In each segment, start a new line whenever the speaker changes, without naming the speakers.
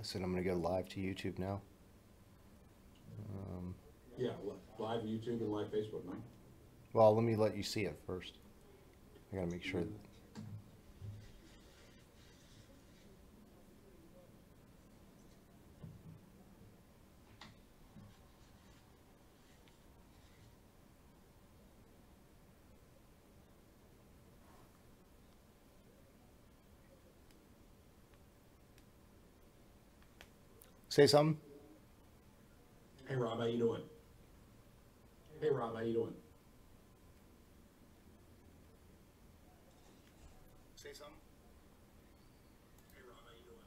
said I'm going to go live to YouTube now.
Yeah, live YouTube and live Facebook, no?
Well, let me let you see it first. I got to make sure. Say something.
Hey Rob, how you doing? Hey Rob, how you doing?
Say something.
Hey Rob, how you doing?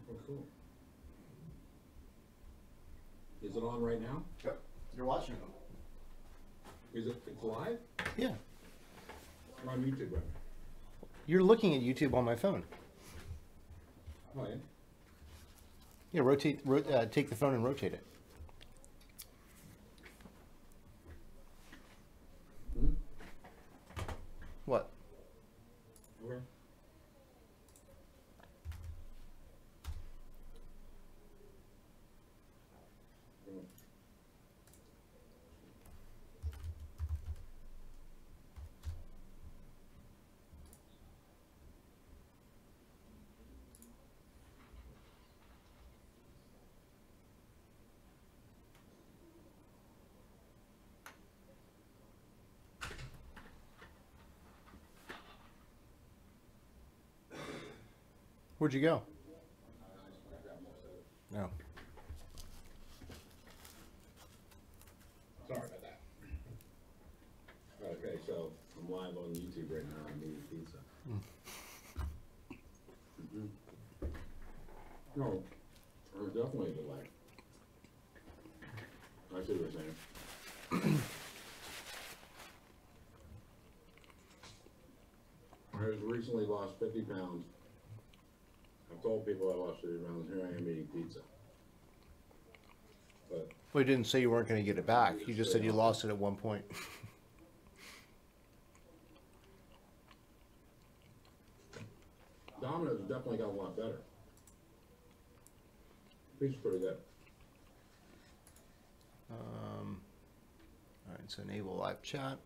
Oh, cool. Is it on right now?
Yep. You're watching them.
Is it? It's live?
Yeah.
We're on YouTube right now.
You're looking at YouTube on my phone.
Oh yeah.
Yeah, take the phone and rotate it.
Hmm?
What?
Okay.
Where'd you go? No.
Sorry about that. Okay, so I'm live on YouTube right now. I'm eating pizza. No, it was definitely a delay. I see what you're saying. I was recently lost 50 pounds. I've told people I lost 50 pounds. Here I am eating pizza. But
Well, you didn't say you weren't going to get it back. You just said you lost it at one point.
Domino's definitely got a lot better. Pizza's pretty good.
All right, so enable live chat.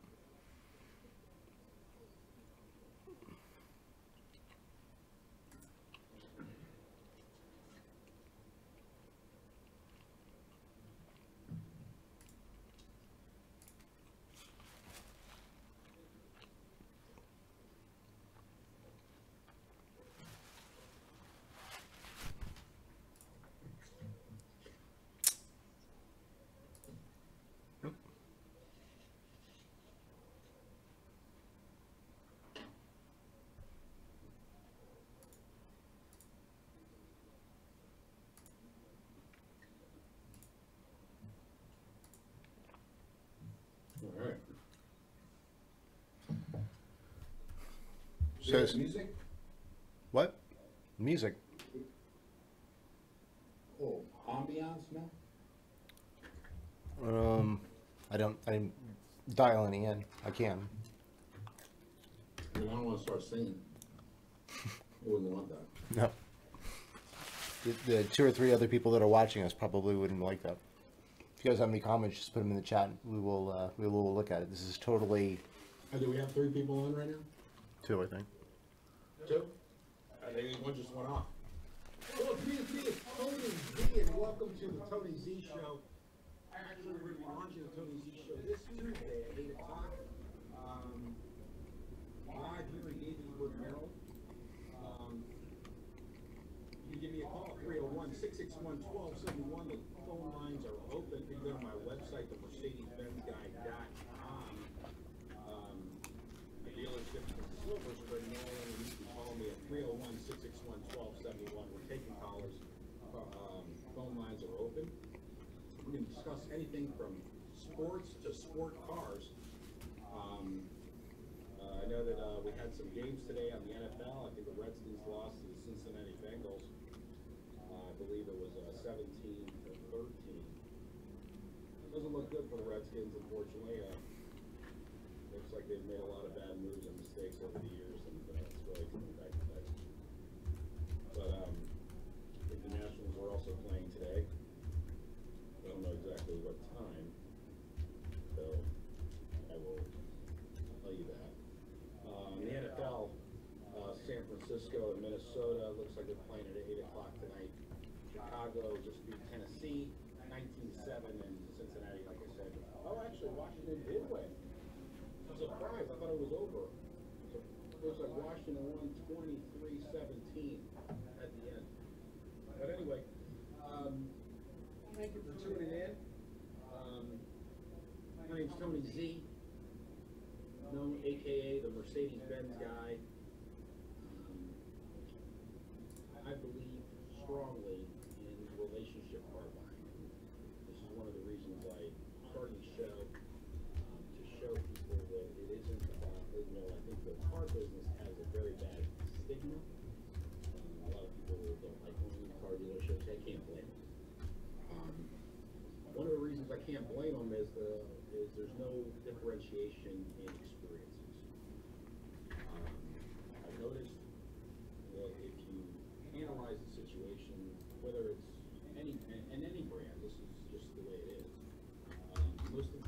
All right.
Says
Music?
what? Music.
Oh, ambiance now?
I didn't dial any in. I can.
I mean, I don't want to start singing. I wouldn't want that.
No. The 2 or 3 other people that are watching us probably wouldn't like that. If you guys have any comments, just put them in the chat. We will look at it. This is totally
Do we have 3 people on right now?
2, I think.
2? I think one just went off. Well, it's me, it's Tony Z, and welcome to the Tony Z Show. Actually, we're going to be launching the Tony Z Show this Tuesday at 8 o'clock. Live here in Gaithersburg, Maryland. You can give me a call, 301-661-1271. The phone lines are open. You can go to my website, themercedesbenzguy.com. The dealership in Silversburg, Maryland. You can call me at 301-661-1271. We're taking callers. Phone lines are open. We can discuss anything from sports to sport cars. I know that we had some games today on the NFL. I think the Redskins lost to the Cincinnati Bengals. I believe it was 17-13. It doesn't look good for the Redskins, unfortunately. Looks like they've made a lot of bad moves and mistakes over the years, and it's really coming back to bite. But I think the Nationals are also playing today. I don't know exactly what time, so I will tell you that. In the NFL, San Francisco and Minnesota looks like they're playing at 8 o'clock tonight. Chicago just beat Tennessee 19-7, and Cincinnati, like I said. Oh, actually, Washington did win. I'm surprised. I thought it was over. So it looks like Washington won 23-17 at the end. But anyway, thank you for tuning in. My name's Tony Z, known AKA the Mercedes-Benz guy. I believe strongly in relationship hardline. This is one of the reasons I started the show, to show people that it isn't about, I think the car business has a very bad stigma. A lot of people don't like owning car dealerships. I can't blame them. One of the reasons I can't blame them is there's no differentiation in experiences. I've noticed that if you analyze the situation, whether it's any brand, this is just the way it is. Most of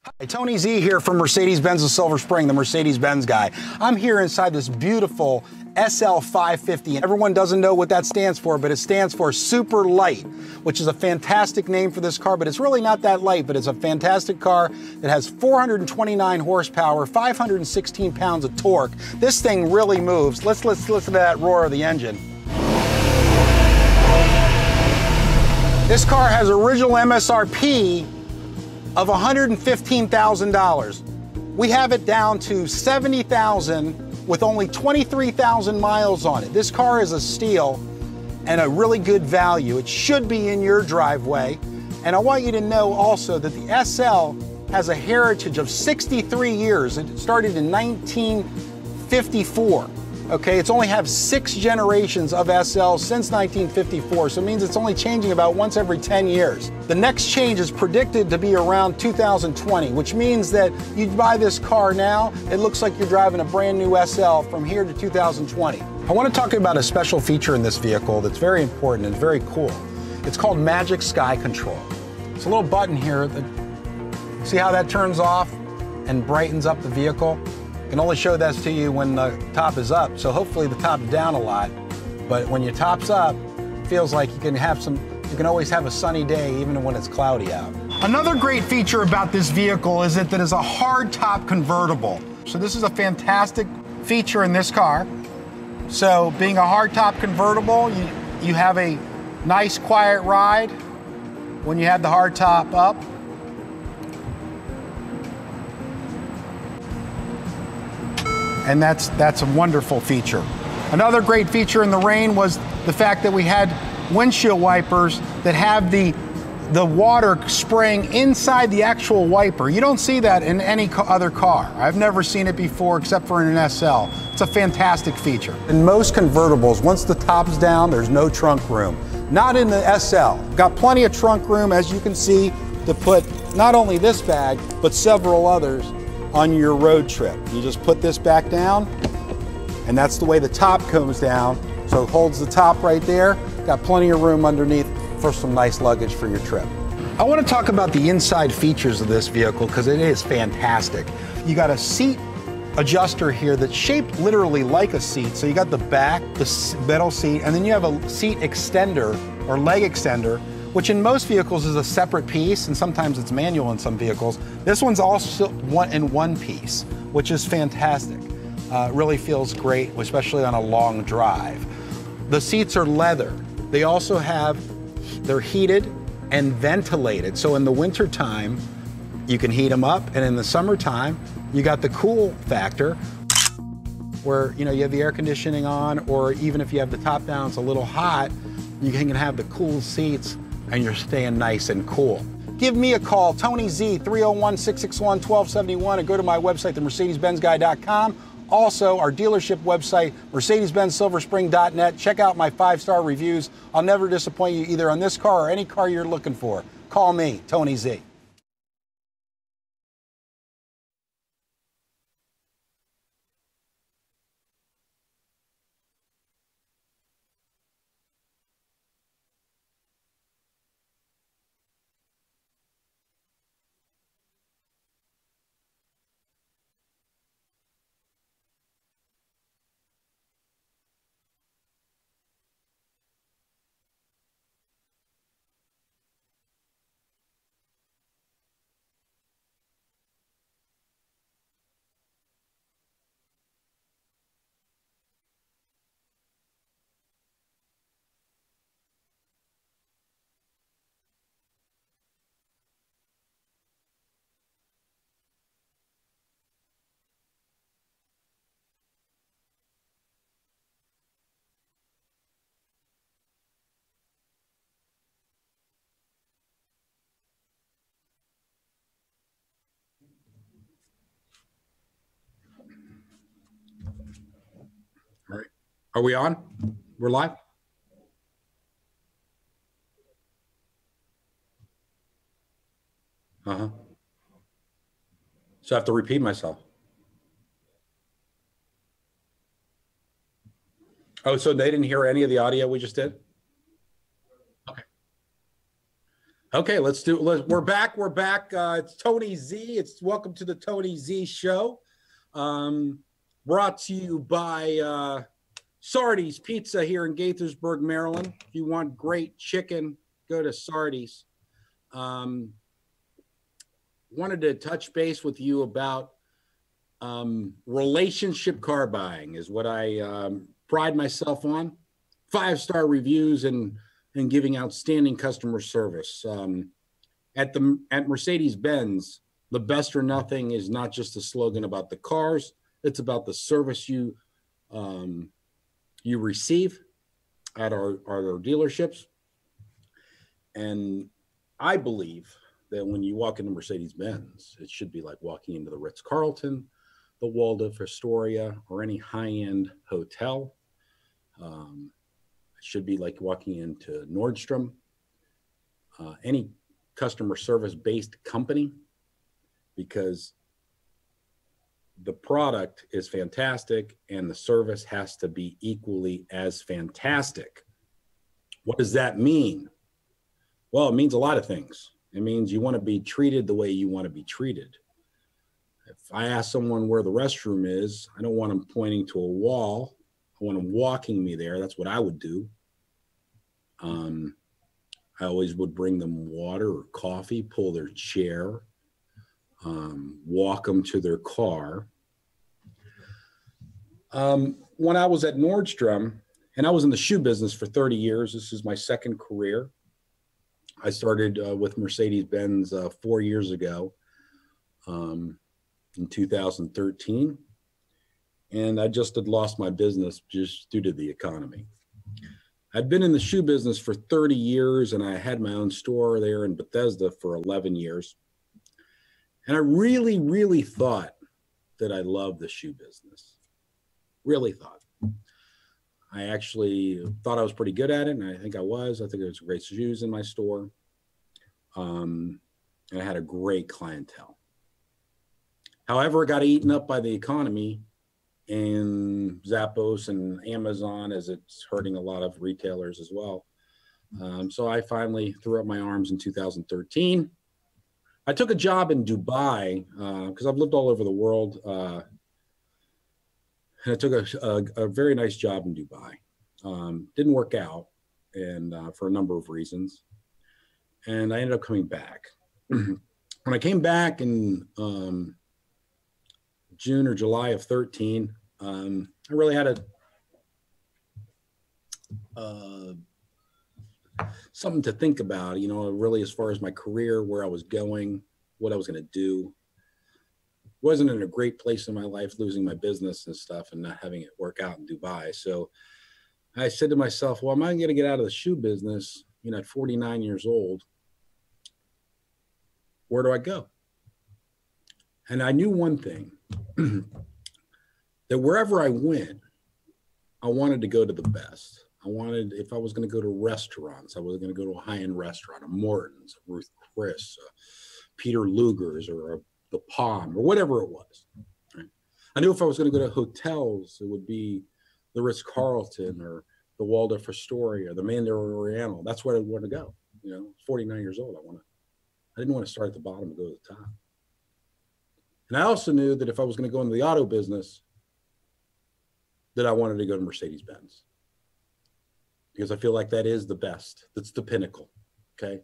Hi, Tony Z here from Mercedes-Benz of Silver Spring, the Mercedes-Benz guy. I'm here inside this beautiful SL 550. Everyone doesn't know what that stands for, but it stands for Super Light, which is a fantastic name for this car, but it's really not that light, but it's a fantastic car that has 429 horsepower, 516 pounds of torque. This thing really moves. Let's listen to that roar of the engine. This car has original MSRP of $115,000. We have it down to $70,000 with only 23,000 miles on it. This car is a steal and a really good value. It should be in your driveway. And I want you to know also that the SL has a heritage of 63 years. It started in 1954. Okay, it's only have 6 generations of SL since 1954, so it means it's only changing about once every 10 years. The next change is predicted to be around 2020, which means that you buy this car now, it looks like you're driving a brand new SL from here to 2020. I want to talk about a special feature in this vehicle that's very important and very cool. It's called Magic Sky Control. It's a little button here that, see how that turns off and brightens up the vehicle? I can only show this to you when the top is up, so hopefully the top's down a lot. But when your top's up, it feels like you can always have a sunny day even when it's cloudy out. Another great feature about this vehicle is that it is a hard top convertible. So this is a fantastic feature in this car. So being a hard top convertible, you have a nice quiet ride when you have the hard top up. And that's a wonderful feature. Another great feature in the rain was the fact that we had windshield wipers that have the water spraying inside the actual wiper. You don't see that in any other car. I've never seen it before except for in an SL. It's a fantastic feature. In most convertibles, once the top's down, there's no trunk room. Not in the SL. Got plenty of trunk room, as you can see, to put not only this bag, but several others on your road trip. You just put this back down, and that's the way the top comes down. So it holds the top right there. Got plenty of room underneath for some nice luggage for your trip. I want to talk about the inside features of this vehicle because it is fantastic. You got a seat adjuster here that's shaped literally like a seat. So you got the back, the metal seat, and then you have a seat extender or leg extender, which in most vehicles is a separate piece, and sometimes it's manual in some vehicles. This one's also one piece, which is fantastic. Really feels great, especially on a long drive. The seats are leather. They also they're heated and ventilated. So in the winter time, you can heat them up, and in the summertime, you got the cool factor where you have the air conditioning on, or even if you have the top down, it's a little hot, you can have the cool seats and you're staying nice and cool. Give me a call, Tony Z, 301-661-1271, and go to my website, themercedesbenzguy.com. Also, our dealership website, mercedes-benzsilverspring.net. Check out my 5-star reviews. I'll never disappoint you either on this car or any car you're looking for. Call me, Tony Z. All right. Are we on? We're live? Uh-huh. So I have to repeat myself. Oh, so they didn't hear any of the audio we just did? Okay.
Okay, we're back. We're back. It's Tony Z. Welcome to the Tony Z Show. Brought to you by Sardi's Pizza here in Gaithersburg, Maryland. If you want great chicken, go to Sardi's. Wanted to touch base with you about relationship car buying is what I pride myself on. 5-star reviews and giving outstanding customer service. At Mercedes-Benz, the best or nothing is not just a slogan about the cars, it's about the service you receive at our dealerships. And I believe that when you walk into Mercedes-Benz, it should be like walking into the Ritz-Carlton, the Waldorf Astoria, or any high-end hotel. Should be like walking into Nordstrom, any customer service based company, because the product is fantastic and the service has to be equally as fantastic. What does that mean? Well, it means a lot of things. It means you want to be treated the way you want to be treated. If I ask someone where the restroom is, I don't want them pointing to a wall. I want them walking me there. That's what I would do. I always would bring them water or coffee, pull their chair, walk them to their car. When I was at Nordstrom, and I was in the shoe business for 30 years, this is my second career. I started with Mercedes-Benz 4 years ago in 2013. And I just had lost my business just due to the economy. I'd been in the shoe business for 30 years and I had my own store there in Bethesda for 11 years. And I really, really thought that I loved the shoe business. Really thought. I actually thought I was pretty good at it, and I think I was. I think there was great shoes in my store. And I had a great clientele. However, it got eaten up by the economy and Zappos and Amazon, as it's hurting a lot of retailers as well. So I finally threw up my arms in 2013. I took a job in Dubai because I've lived all over the world. And I took a very nice job in Dubai. Didn't work out, and for a number of reasons. And I ended up coming back. When I came back in June or July of 13, I really had something to think about, you know, really as far as my career, where I was going, what I was going to do. Wasn't in a great place in my life, losing my business and stuff and not having it work out in Dubai. So I said to myself, well, am I going to get out of the shoe business, you know, at 49 years old? Where do I go? And I knew one thing, that wherever I went, I wanted to go to the best. I wanted, if I was going to go to restaurants, I was going to go to a high-end restaurant, a Morton's, a Ruth Chris, Peter Luger's, or the Palm, or whatever it was. Right? I knew if I was going to go to hotels, it would be the Ritz-Carlton or the Waldorf Astoria, the Mandarin Oriental. That's where I want to go. You know, 49 years old. I didn't want to start at the bottom and go to the top. And I also knew that if I was going to go into the auto business, that I wanted to go to Mercedes-Benz, because I feel like that is the best. That's the pinnacle. Okay.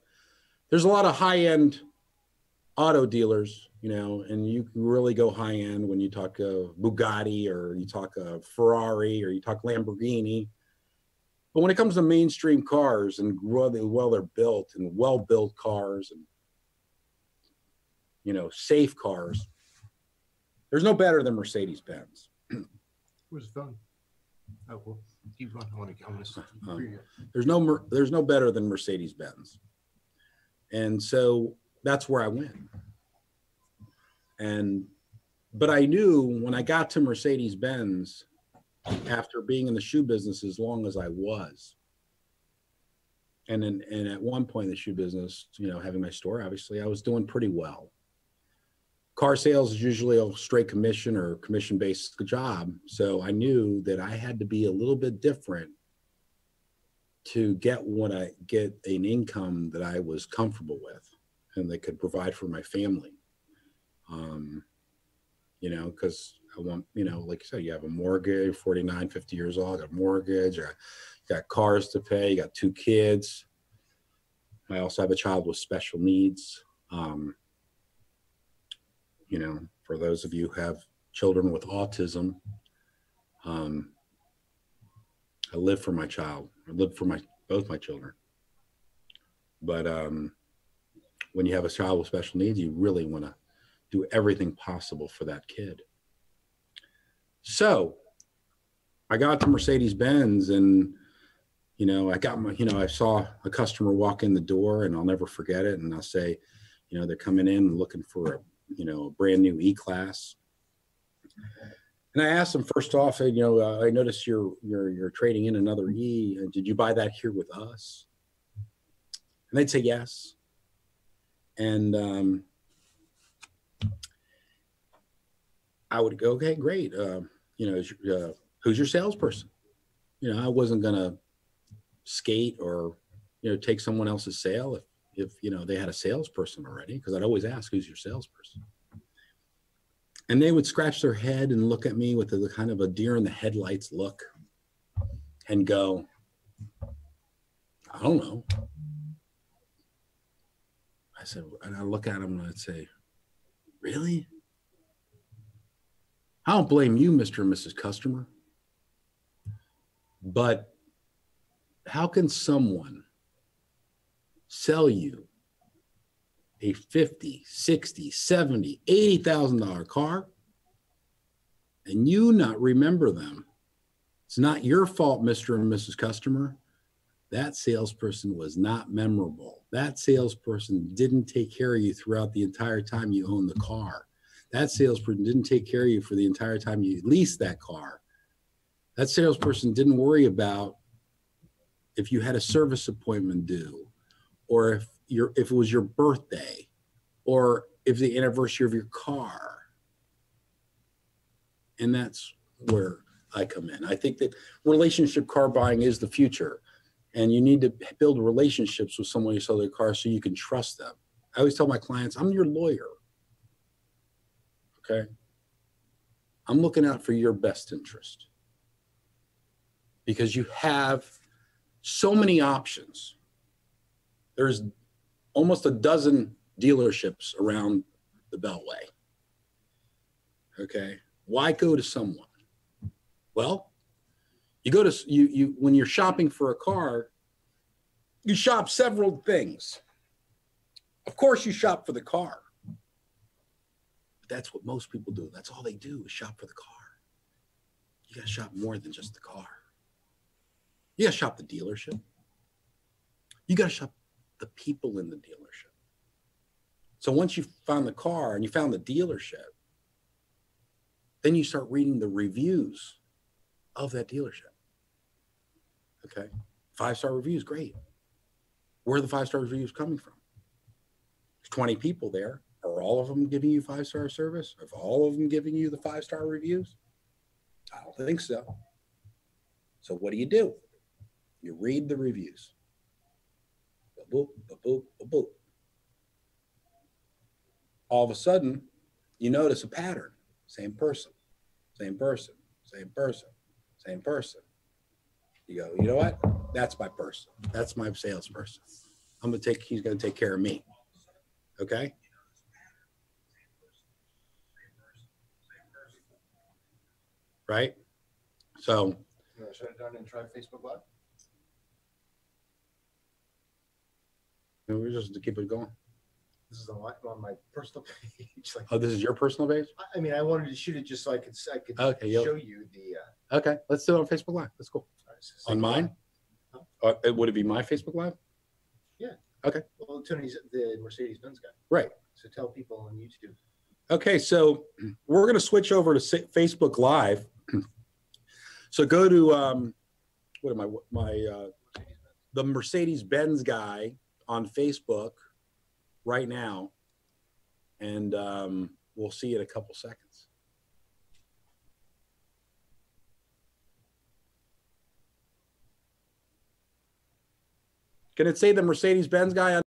There's a lot of high-end auto dealers, you know, and you can really go high-end when you talk Bugatti, or you talk Ferrari, or you talk Lamborghini. But when it comes to mainstream cars and well they're built, and well-built cars, and, you know, safe cars, there's no better than Mercedes-Benz.
Where's the phone? Oh, well, keep going. I want to.
There's no better than Mercedes-Benz, and so that's where I went. But I knew when I got to Mercedes-Benz, after being in the shoe business as long as I was, and at one point in the shoe business, you know, having my store, obviously, I was doing pretty well. Car sales is usually a straight commission or commission-based job. So I knew that I had to be a little bit different
to get an income that I was comfortable with and that could provide for my family. You know, because I want, you know, like you said, you have a mortgage, 49, 50 years old, got a mortgage, you got cars to pay, you got 2 kids. I also have a child with special needs. You know, for those of you who have children with autism, I live for my child. I live for both my children. But when you have a child with special needs, you really want to do everything possible for that kid. So I got to Mercedes-Benz, and, you know, I saw a customer walk in the door, and I'll never forget it. And I'll say, you know, they're coming in looking for a brand new E-Class. And I asked them first off, you know, I noticed you're trading in another E. Did you buy that here with us? And they'd say yes. And I would go, okay, great. You know, who's your salesperson? You know, I wasn't gonna skate or, you know, take someone else's sale if you know they had a salesperson already, because I'd always ask, who's your salesperson? And they would scratch their head and look at me with a kind of a deer in the headlights look and go, I don't know. I said, and I look at them and I'd say, really? I don't blame you, Mr. and Mrs. Customer. But how can someone sell you a $50,000, $60,000, $70,000, $80,000 car and you not remember them? It's not your fault, Mr. and Mrs. Customer. That salesperson was not memorable. That salesperson didn't take care of you throughout the entire time you owned the car. That salesperson didn't take care of you for the entire time you leased that car. That salesperson didn't worry about if you had a service appointment due, or if it was your birthday, or if the anniversary of your car. And that's where I come in. I think that relationship car buying is the future. And you need to build relationships with someone you sell their car so you can trust them. I always tell my clients, I'm your lawyer. Okay? I'm looking out for your best interest. Because you have so many options. There's almost a dozen dealerships around the Beltway. Okay? Why go to someone? Well, you go to when you're shopping for a car, you shop several things. Of course, you shop for the car. But that's what most people do. That's all they do is shop for the car. You got to shop more than just the car. You got to shop the dealership. You got to shop the people in the dealership. So once you found the car and you found the dealership, then you start reading the reviews of that dealership. Okay. 5-star reviews, great. Where are the 5-star reviews coming from? There's 20 people there. Are all of them giving you 5-star service? Are all of them giving you the 5-star reviews? I don't think so. So what do? You read the reviews. Boop, boop, boop, boop. All of a sudden, you notice a pattern. Same person, same person, same person, same person. You go, you know what? That's my person. That's my salesperson. He's going to take care of me. Okay? Right? So.
You want to shut it down and try Facebook Live?
We're just to keep it going.
This is on my personal page.
Oh, this is your personal page?
I mean, I wanted to shoot it just so I could
okay,
show you the.
Okay, let's do it on Facebook Live. That's cool.
Right, so
on mine?
Huh?
Would it be my Facebook Live?
Yeah.
Okay.
Well, Tony's the Mercedes-Benz guy.
Right.
So tell people on YouTube.
Okay, so we're going to switch over to Facebook Live. So go to the Mercedes-Benz guy on Facebook right now, and we'll see you in a couple seconds. Can it say the Mercedes-Benz guy on